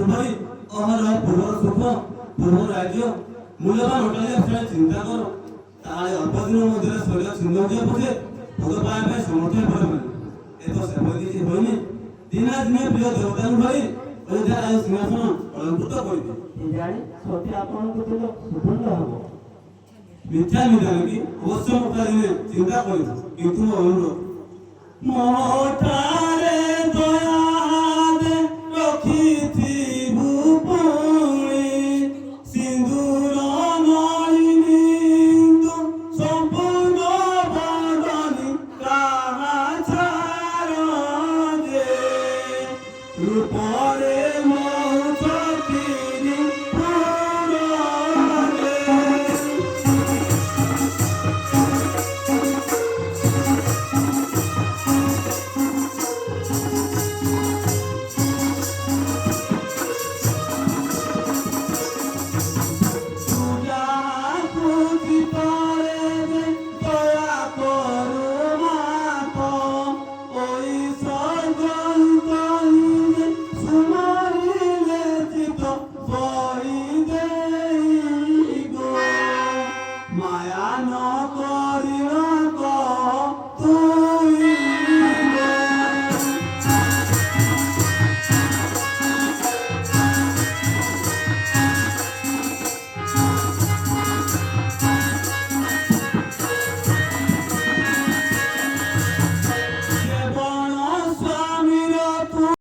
ভাই অহরহ পূর্ব সুখ পূর্ব রাজ্য মূল্যবান অট্টালিকা বিষয়ে চিন্তা কর তাহলে অল্প দিনের মধ্যে শরীর সৌন্দর্য বুঝে ভোগ পাওয়া ପାଇଁ ସମର୍ଥ ହୋଇପାରିବନି ଏ ତ ସେଭଳି କିଛି ହୋଇନି ଦିନେ ଦିନେ ପ୍ରିୟ ଦେବତାଙ୍କୁ ଧରି ଅଯୋଧ୍ୟା ରାଜ ସିଂହାସନ ଅଳଙ୍କୃତ କରିବେ ଜାଣି ସତେ ଆପଣଙ୍କୁ ଦିନ ସୁବର୍ଣ୍ଣ ହବ ମିଥ୍ୟା କି ଅବଶ୍ୟ ମୋଟା ଦିନେ ଚିନ୍ତା କରିବ କିନ୍ତୁ ମୋ ଅନୁରୋଧ ମୋଠାରେ ଦୟା ରଖିଥିବୁ ପୁଣି ସିନ୍ଦୁର ନଳିନୀ ସମ୍ପୂର୍ଣ୍ଣ ବଦନି କାହା ଛାର ଯେ ରୂପରେ ମହୁଚକିରି for